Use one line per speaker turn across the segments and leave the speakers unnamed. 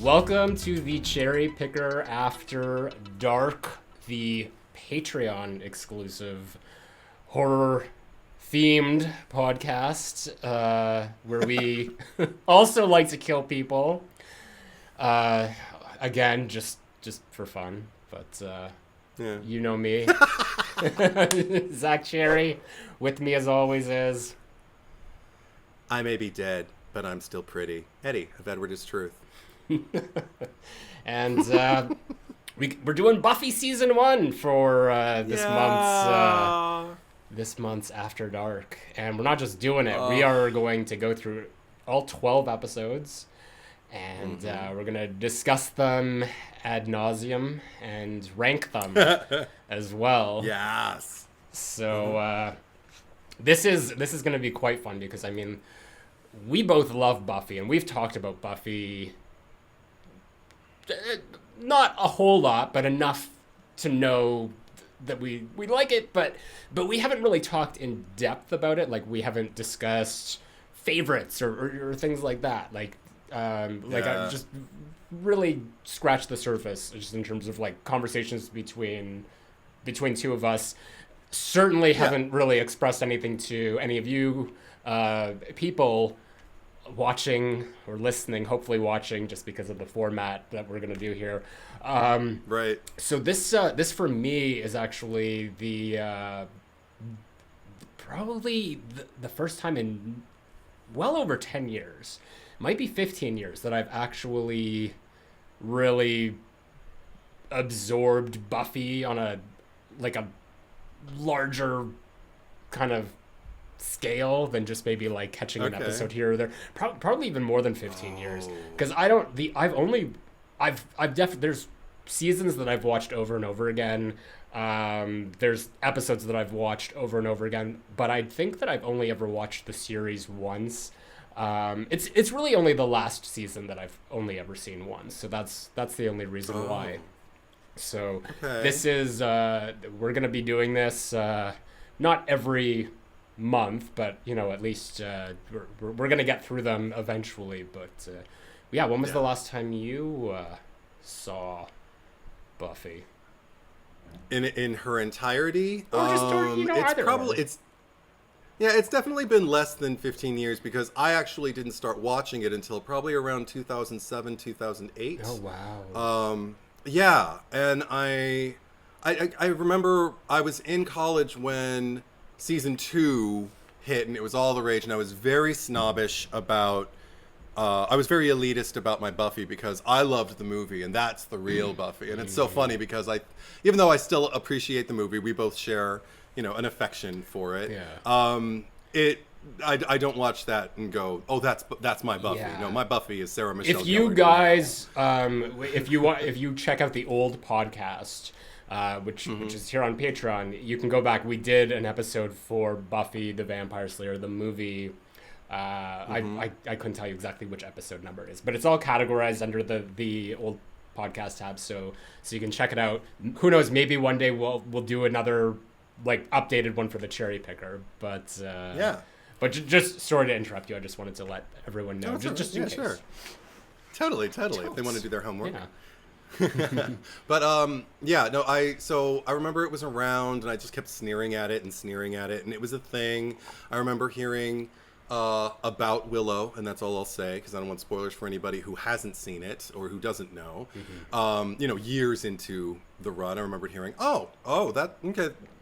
Welcome to the Cherry Picker After Dark, the Patreon exclusive horror themed podcast where we also like to kill people. Again, just for fun, but
Yeah.
you know me. Zach Cherry with me as always is
I may be dead, but I'm still pretty. Eddie of Edward is Truth.
and we're doing Buffy season 1 for this month's After Dark, and we're not just doing it. We are going to go through all 12 episodes, and we're gonna discuss them ad nauseum and rank them as well.
Yes.
So this is gonna be quite fun because I mean, we both love Buffy, and we've talked about Buffy. Not a whole lot, but enough to know that we like it, but we haven't really talked in depth about it. Like, we haven't discussed favorites or things like that. I just really scratched the surface just in terms of like conversations between two of us. Certainly haven't really expressed anything to any of you people watching or listening, hopefully watching, just because of the format that we're going to do here.
Right.
So this for me is actually the probably the first time in well over 10 years, might be 15 years, that I've actually really absorbed Buffy on a larger kind of scale than just maybe like catching an episode here or there. Probably even more than 15 years, because there's seasons that I've watched over and over again. There's episodes that I've watched over and over again, but I think that I've only ever watched the series once. It's really only the last season that I've only ever seen once, so that's the only reason why. So this is we're gonna be doing this not every month, but at least we're gonna get through them eventually. But when was the last time you saw Buffy
In her entirety?
Or just
it's
either
probably
or.
it's definitely been less than 15 years, because I actually didn't start watching it until probably around 2007, 2008.
Oh wow.
Yeah, and I remember I was in college when season 2 hit, and it was all the rage, and I was very snobbish about I was very elitist about my Buffy, because I loved the movie, and that's the real Buffy. And it's so funny because even though I still appreciate the movie, we both share, an affection for it.
Yeah.
I don't watch that and go, oh, that's my Buffy.
Yeah.
No, my Buffy is Sarah Michelle
If you
Gellar.
guys, if you check out the old podcast, which is here on Patreon, you can go back. We did an episode for Buffy the Vampire Slayer, the movie. I couldn't tell you exactly which episode number it is, but it's all categorized under the old podcast tab, so you can check it out. Who knows, maybe one day we'll do another like updated one for the Cherry Picker, but but just sorry to interrupt you, I just wanted to let everyone know. Just in case.
Sure. Totally if they want to do their homework.
Yeah.
But I remember it was around, and I just kept sneering at it, and it was a thing. I remember hearing about Willow, and that's all I'll say, because I don't want spoilers for anybody who hasn't seen it or who doesn't know. Years into the run, I remember hearing,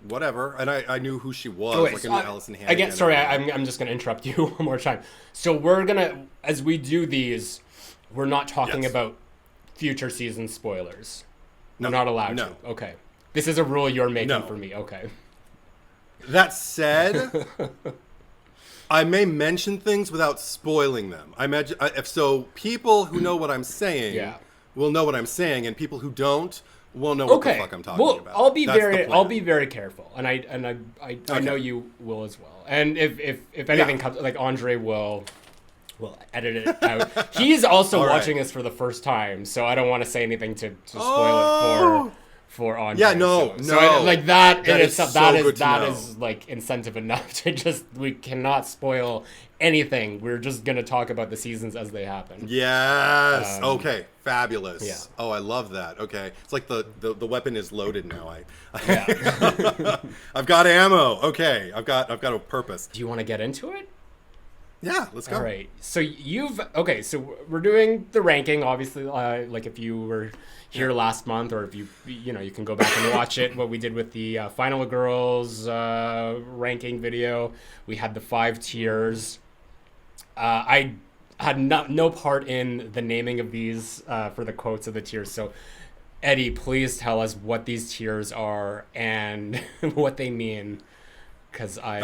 whatever, and I knew who she was, I knew Allison Hannigan.
Again, sorry, I'm just gonna interrupt you one more time. So we're gonna, as we do these, we're not talking about future season spoilers.
No,
we're not allowed
no.
to. Okay, this is a rule you're making for me. Okay.
That said, I may mention things without spoiling them. I imagine so people who know what I'm saying will know what I'm saying, and people who don't will know what the fuck I'm talking about.
I'll be very careful, and I know you will as well. And if anything comes, like Andre will edit it out. He's also watching this for the first time, so I don't want to say anything to spoil it for on.
Yeah, no.
Like that in
That is
itself,
so
that
good to know.
is like incentive enough to just, we cannot spoil anything. We're just gonna talk about the seasons as they happen.
Yes. Okay. Fabulous.
Yeah.
Oh, I love that. Okay. It's like the weapon is loaded now.
Yeah.
I've got ammo. Okay. I've got a purpose.
Do you want to get into it?
Yeah. Let's go.
All right. So so we're doing the ranking, obviously. Like if you were here last month, or if you can go back and watch it. What we did with the Final Girls ranking video, we had the 5 tiers. I had no part in the naming of these for the quotes of the tiers. So, Eddie, please tell us what these tiers are and what they mean. Because I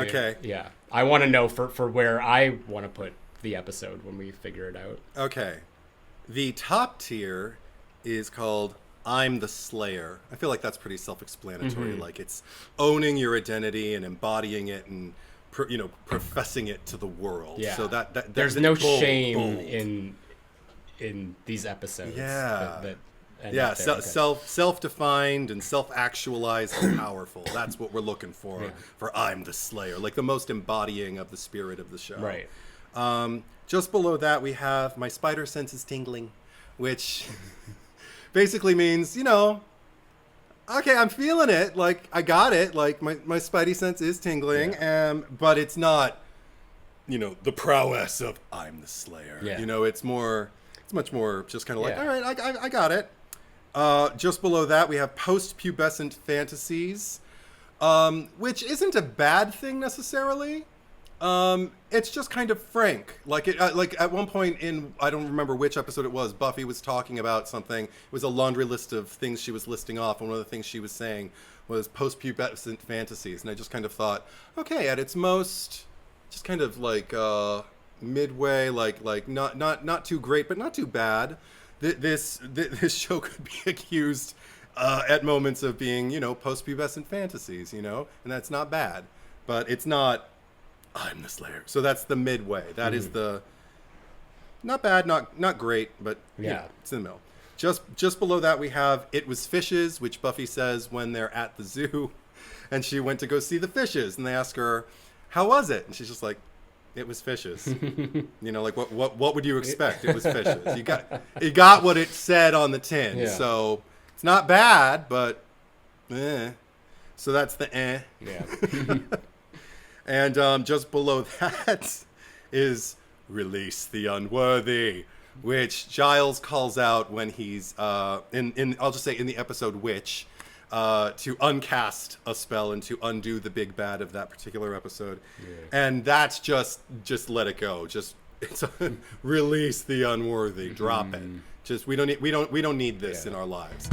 want to know for where I want to put the episode when we figure it out.
Okay. The top tier is called I'm the Slayer. I feel like that's pretty self-explanatory.
Mm-hmm.
Like it's owning your identity and embodying it and professing it to the world.
Yeah.
So that
there's no shame in these episodes.
Yeah.
Yeah,
self-defined and self-actualized and powerful. That's what we're looking for I'm the Slayer, like the most embodying of the spirit of the show.
Right.
Just below that, we have my spider sense is tingling, which basically means, okay, I'm feeling it. Like, I got it. Like, my spidey sense is tingling, but it's not, the prowess of I'm the Slayer.
Yeah.
It's much more just kind of like,
Yeah.
all right, I got it. Just below that, we have post-pubescent fantasies, which isn't a bad thing necessarily. It's just kind of frank. Like at one point I don't remember which episode it was, Buffy was talking about something. It was a laundry list of things she was listing off, and one of the things she was saying was post-pubescent fantasies. And I just kind of thought, okay, at its most, just kind of like midway, like not too great, but not too bad. This show could be accused at moments of being, post-pubescent fantasies, and that's not bad, but it's not I'm the Slayer. So that's the midway. That is the not bad, not great, but it's in the middle. Just below that, we have It Was Fishes, which Buffy says when they're at the zoo, and she went to go see the fishes, and they ask her, "How was it?" And she's just like, "It was fishes." Like what would you expect? It was fishes. You got what it said on the tin.
Yeah.
So it's not bad, but so that's the eh.
Yeah.
And just below that is Release the Unworthy, which Giles calls out when he's in I'll just say in the episode Witch, to uncast a spell and to undo the big bad of that particular episode. Yeah. And that's just let it go. It's release the unworthy. Drop it. Just we don't need this in our lives.